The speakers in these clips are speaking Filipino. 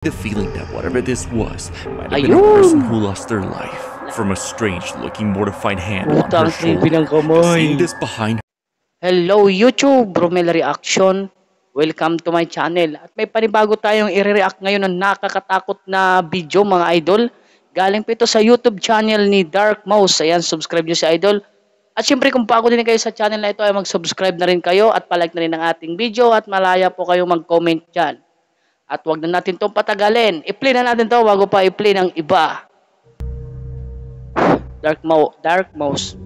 The feeling that whatever this was might have been a person who lost their life from a strange-looking mortified hand on her shoulder. Seeing this behind her. Hello YouTube, Romel Reaction. Welcome to my channel. At may panibago tayong i-react ngayon ng nakakatakot na video mga idol. Galing po ito sa YouTube channel ni Dark Mouse. Ayan, subscribe nyo si idol. At syempre kung bago din kayo sa channel na ito ay mag-subscribe na rin kayo at palike na rin ang ating video at malaya po kayong mag-comment dyan. At wag na natin itong patagalin. I-play na natin ito bago pa i-play ng iba. Dark Mouse.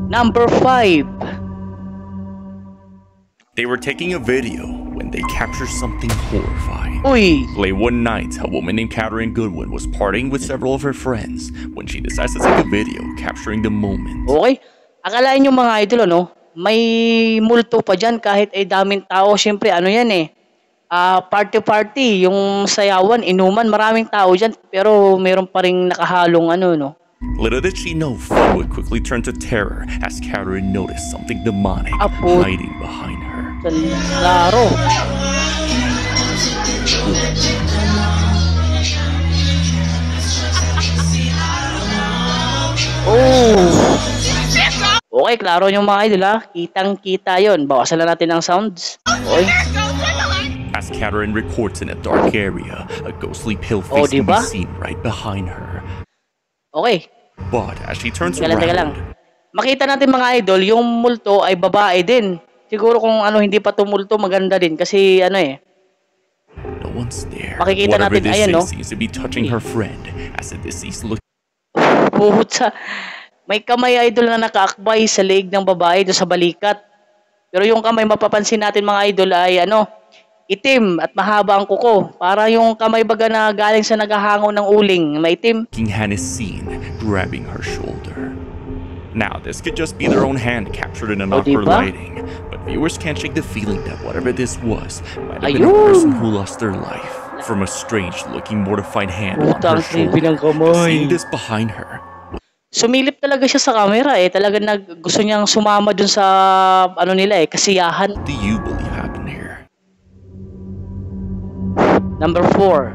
Number 5. They were taking a video when they captured something horrifying. Uy! Late one night, a woman named Catherine Goodwin was partying with several of her friends when she decides to take a video capturing the moment. Okay. Akalain nyo mga idol, ano? May multo pa dyan kahit ay daming tao. Siyempre, ano yan eh. Party, yung sayawan, inuman, maraming tao dyan. Pero meron pa rin nakahalong ano, no? Little did she know, fun would quickly turn to terror as Catherine noticed something demonic hiding behind her. Klaro. Oh! Okay, klaro yung mga idol ha. Kitang-kita yun. Bawasan na natin ang sounds. Okay. As Catherine records in a dark area, a ghostly pale face can be seen right behind her. Okay. But as she turns Teka lang. around, makita natin mga idol, yung multo ay babae din. Siguro kung ano hindi pa tumulto, maganda din kasi ano eh. No one's there. Makikita Whatever natin, this ayan no. seems to be touching her friend as the deceased looks. Puhut may kamay idol na nakaakbay sa leeg ng babae do sa balikat. Pero yung kamay mapapansin natin mga idol ay ano, itim at mahaba ang kuko. Para yung kamay baga na galing sa naghahango ng uling, maitim. King Han is seen grabbing her shoulder. Now, this could just be their own hand captured in an awkward lighting, but viewers can't shake the feeling that whatever this was might have been a person who lost their life from a strange-looking mortified hand on her shoulder. Seeing this behind her. Sumilip talaga siya sa camera eh. Talaga gusto niyang sumama dun sa ano nila eh, kasiyahan. What do you believe happened here? Number 4.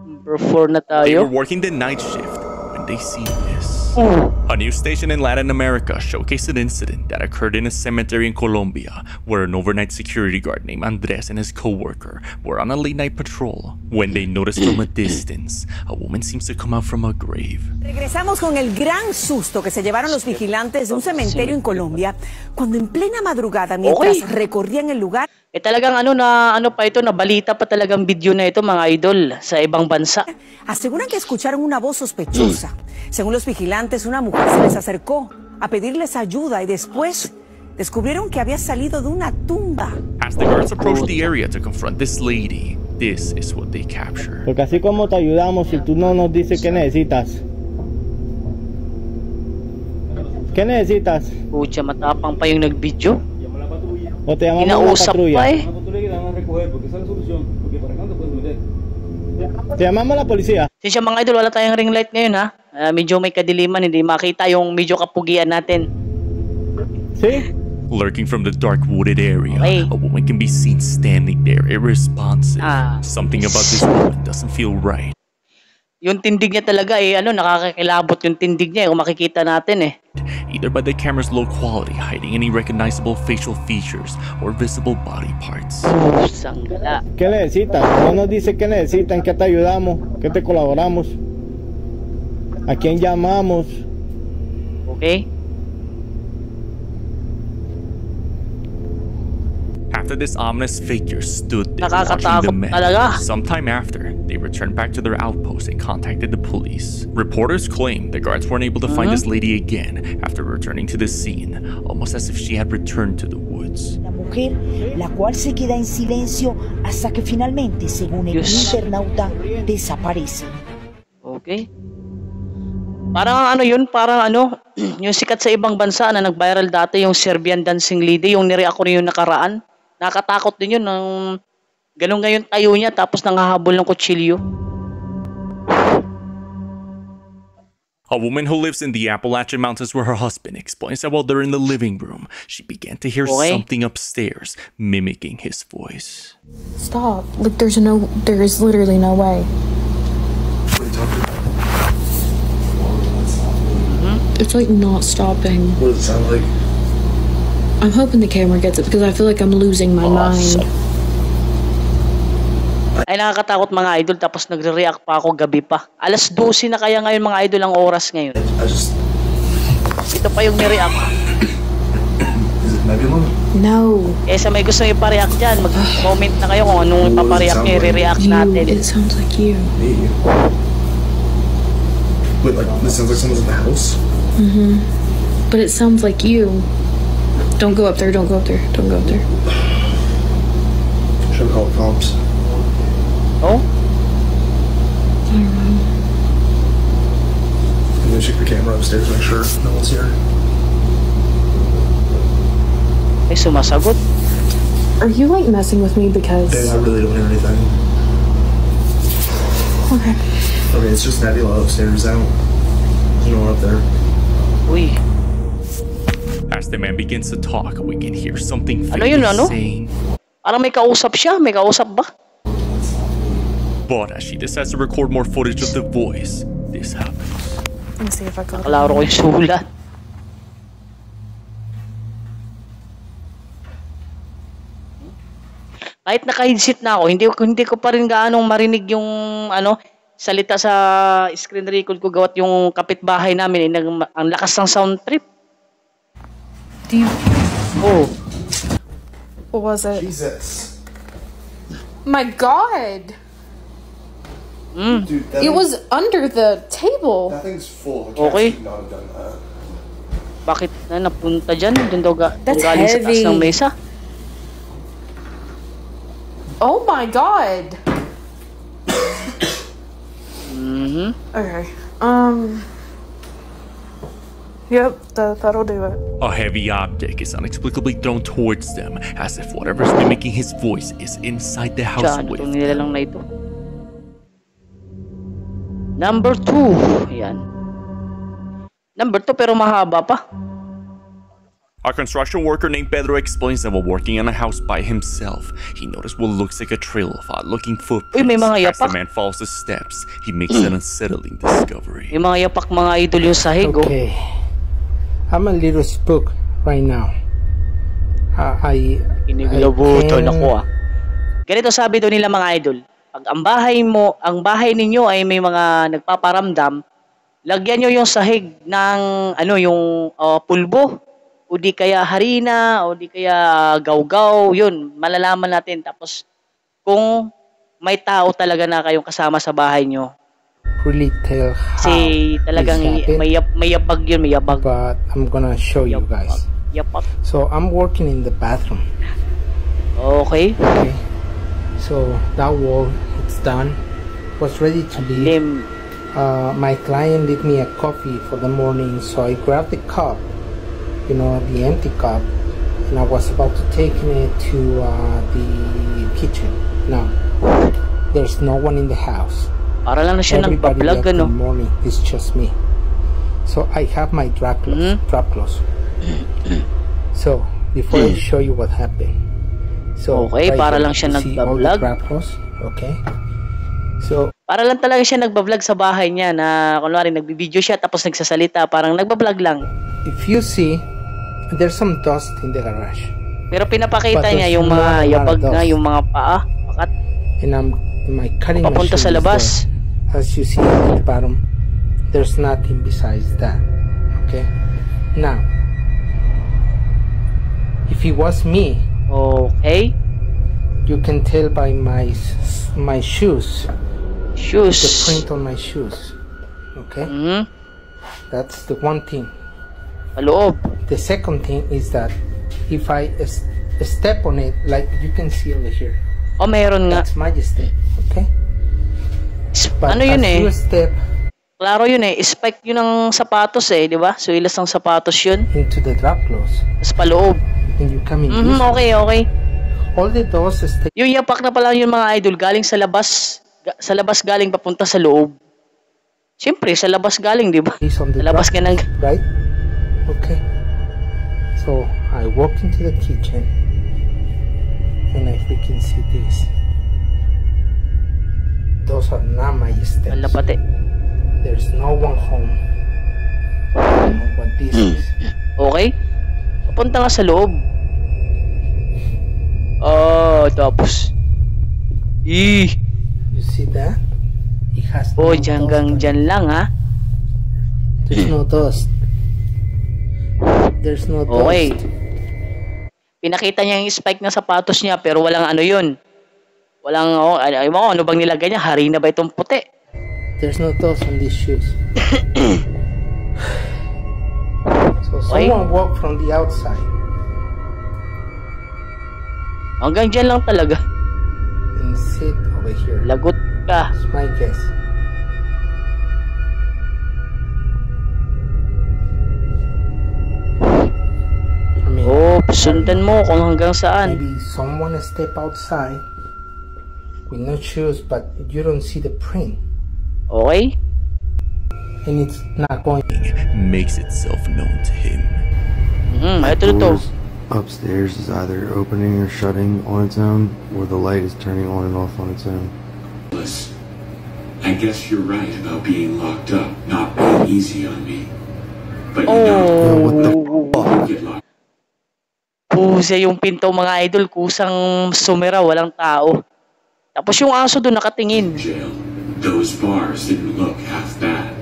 Number 4 na tayo. They were working the night shift when they see this. A news station in Latin America showcased an incident that occurred in a cemetery in Colombia where an overnight security guard named Andres and his co-worker were on a late-night patrol when they noticed from a distance a woman seems to come out from a grave. Regresamos con el gran susto que se llevaron los vigilantes de un cementerio en Colombia cuando en plena madrugada mientras recorrían el lugar. Talagang ano pa ito, nabalita pa talagang video na ito mga idol sa ibang bansa. Aseguran que escucharon una voz sospechosa. Según los vigilantes, una mujer se les acercó a pedirles ayuda y después descubrieron que había salido de una tumba. As the guards approached the area to confront this lady, this is what they captured. Porque así como te ayudamos si tú no nos dices qué necesitas. ¿Qué necesitas? Pucha, matapang pa yung nag-video. O te llamamos a la patrulla. Te llamamos a la policía. Siya mga idol, wala tayong ring light ngayon ha. Medyo may kadiliman, hindi makita yung medyo kapugian natin. See? Lurking from the dark wooded area, a woman can be seen standing there irresponsive. Something about this woman doesn't feel right. Yung tindig niya talaga eh, nakakakilabot yung tindig niya eh, kung makikita natin eh. Either by the camera's low quality hiding any recognizable facial features or visible body parts. Sanggala. ¿Qué necesitas? No nos dice qué necesitan, que te ayudamos, que te colaboramos. ¿A quién llamamos? Okay. After this ominous figure stood there watching the men, sometime after, they returned back to their outpost and contacted the police. Reporters claim the guards weren't able to find this lady again after returning to the scene, almost as if she had returned to the woods. La mujer, la cual se queda en silencio hasta que finalmente, según el internauta, desaparece. Okay. Parang ano yun, parang ano, yung sikat sa ibang bansa na nag-viral dati, yung Serbian dancing lady, yung nire-react ko yung nakaraan. Nakatakot din yun, ng ganun ngayon tayo niya, tapos nanghahabol ng kutsilyo. A woman who lives in the Appalachian Mountains with her husband explains that while they're in the living room, she began to hear something upstairs mimicking his voice. Stop. Like, there is literally no way. It's like not stopping. What does it sound like? I'm hoping the camera gets it because I feel like I'm losing my mind. Ay, nakakatakot mga idol, tapos nagre-react pa ako gabi pa. Alas 12 na kaya ngayon mga idol ang oras ngayon. Ito pa yung nireact. Is it Nebula? No. Eh sa may gusto ipareact dyan, mag-comment na kayo kung anong ipapareact nyo, i-react natin. It sounds like you. Me? Wait, like, this sounds like someone's in the house? But it sounds like you. Don't go up there, don't go up there, don't go up there. Should I call the cops? Oh? I don't know. I'm gonna check the camera upstairs, make sure no one's here. Ay, sumasagot. Are you like messing with me because... Babe, I really don't hear anything. Okay. Okay, it's just Nebula upstairs. There's no one up there. Uy. As the man begins to talk, we can hear something Ano yun, ano? saying. Parang may kausap siya, may kausap ba? But as she decides to record more footage of the voice, this happens. Let me see if I got it. Nakalaro ko yung sulat. Kahit naka-headset na ako, hindi ko pa rin gaanong marinig yung salita sa screen record ko gawat yung kapitbahay namin. Ang lakas ng sound trip. Do you... Oh. What was it? Jesus. My God! Dude, It was under the table. that thing's full. Okay. Should not have done that. Bakit na napunta dyan? Doon daw That's galing sa taas heavy. ng mesa. Oh my God! Okay. Yep, that'll do it. A heavy object is inexplicably thrown towards them, as if whatever's mimicking his voice is inside the house Siya, with itong them. nilalang na ito. Number 2. Ayan. Number 2 pero mahaba pa. A construction worker named Pedro explains that while working on a house by himself, he noticed what looks like a trail of odd-looking footprints. Uy, may mga As the yapak. man follows the steps, he makes an unsettling discovery. Yung mga yapak mga idol yung sahig. Oh. Okay, I'm a little spooked right now. Kinigilabutan ako ah. Ganito sabi doon nila mga idol. Pag ang bahay ninyo ay may mga nagpaparamdam, lagyan nyo yung sahig ng yung pulbo o di kaya harina o di kaya gawgaw, yun, malalaman natin. Tapos kung may tao talaga na kayong kasama sa bahay nyo, Really tell how kasi talagang this happened, may yabag yun, may yabag. but I'm gonna show you guys. Yapak. So I'm working in the bathroom. Okay. Okay, so that wall, it's done, was ready to leave. Lim. My client leave me a coffee for the morning, so I grabbed the cup, the empty cup, and I was about to take it to the kitchen. Now, there's no one in the house. Para lang na siya Everybody nagpa-vlog, left in the morning. It's just me. So I have my trap close. So before I show you what happened. So Okay, para here, lang siya you see all the nagpa-vlog. trap close? Okay. So Para lang talaga siya nagba-vlog sa bahay niya na kunwari nagbibideo siya tapos nagsasalita, parang nagba-vlog lang. if you see, there's some dust in the garage, Pero pinapakita But niya there's yung not mga a lot of yabag nga, dust. yung mga paa, pakat, and my cutting papunta machine sa is labas. there. As you see at the bottom, there's nothing besides that. Okay. Now, if it was me, Okay. you can tell by my shoes, the Shoes. print on my shoes. Okay. That's the one thing. Paloob. The second thing is that if I step on it, like you can see over here, O meron nga. that's my step. Okay. But Ano yun as eh? you step Klaro yun eh. Spike yun ng sapatos eh, di ba? Suilas ng sapatos yun. into the drop close Tapos paloob. and you come in this way, Okay, okay. all the doors stay Yung yapak na pala yung mga idol galing sa labas. Sa labas galing papunta sa loob. Siyempre, sa labas galing, di ba? He's on the Sa labas ka truck, ng... right? Okay. So I walked into the kitchen and I freaking see this. Those are not my steps. Wala pati. There's no one home. I don't know what this is. Okay? Papunta nga sa loob. Tapos. You see that? It has no dust Hanggang on it. dyan lang, ha? There's no dust. There's no dust. Okay. Pinakita niya yung spike ng sapatos niya, pero walang ano yun. Walang, ano bang nilagay niya? Harina ba itong puti? There's no dust on these shoes. So Okay. someone walked from the outside Hanggang dyan lang talaga. and sit over here. Lagot ka. That's my guess. I mean, Sundan mo kung hanggang saan. maybe someone step outside with no shoes, but you don't see the print, Okay? and it's not going. Makes itself known to him. Ito to. Doors upstairs is either opening or shutting on its own, or the light is turning on and off on its own. I guess you're right about being locked up, not being easy on me. But you know, What the you get locked Pusa yung pinto, mga idol. Kusang sumira, walang tao. Tapos yung aso doon nakatingin. in jail. Those bars didn't look half bad.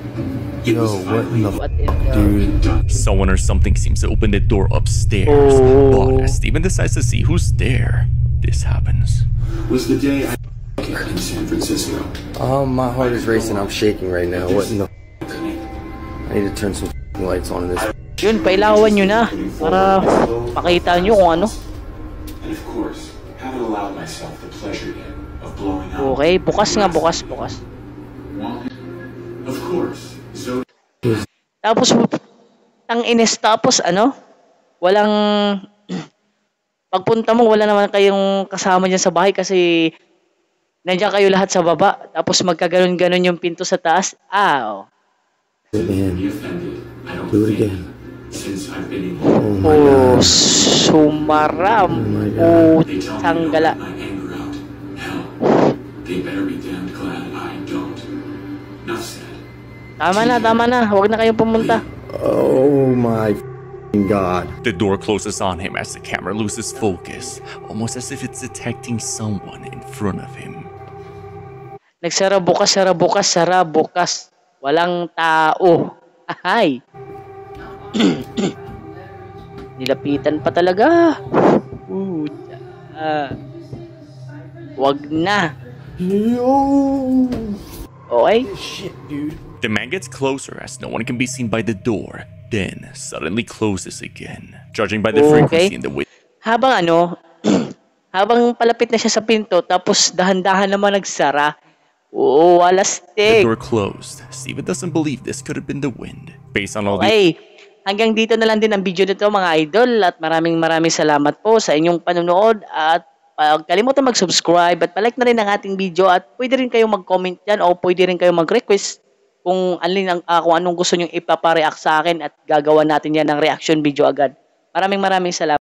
It Yo, was what in the What in the... dude? done. Someone or something seems to open the door upstairs. But as Steven decides to see who's there, this happens. Was the day I in San Francisco. My heart is racing. I'm shaking right now. What in the? I need to turn some lights on in this. Yun, pailawan nyo na. Para pakita nyo kung ano. And of course, haven't allowed myself the pleasure yet of blowing up. Okay, bukas nga, bukas. Of course, Zoe Tapos, tapos ano? Walang... Pagpunta mo, wala naman kayong kasama dyan sa bahay kasi nandiyan kayo lahat sa baba. Tapos magkaganon-ganon yung pinto sa taas. Man, be offended. I don't do it think again. since I've been in Oh my god. Sumaram. they tell me to Sanggala. let my anger out. Hell, they better be damned glad I don't. Enough said. Tama na. Huwag na kayong pumunta. Oh my god. The door closes on him as the camera loses focus, almost as if it's detecting someone in front of him. Nagsara bukas. Walang tao. Ahay. Nilapitan pa talaga. Wag na. Okay? The man gets closer as no one can be seen by the door, then suddenly closes again. Judging by the frequency in the way habang palapit na siya sa pinto, tapos dahan-dahan naman nagsara. the Wala stick. door closed, Steven doesn't believe this could have been the wind. Based on all the Okay. Hanggang dito na lang din ang video nito, mga idol, at maraming salamat po sa inyong panonood, at huwag kalimutan mag-subscribe at palike na rin ang ating video, at pwede rin kayong mag-comment dyan o pwede rin kayong mag-request kung anong gusto nyong ipapareact sa akin, at gagawa natin yan ng reaction video agad. Maraming salamat.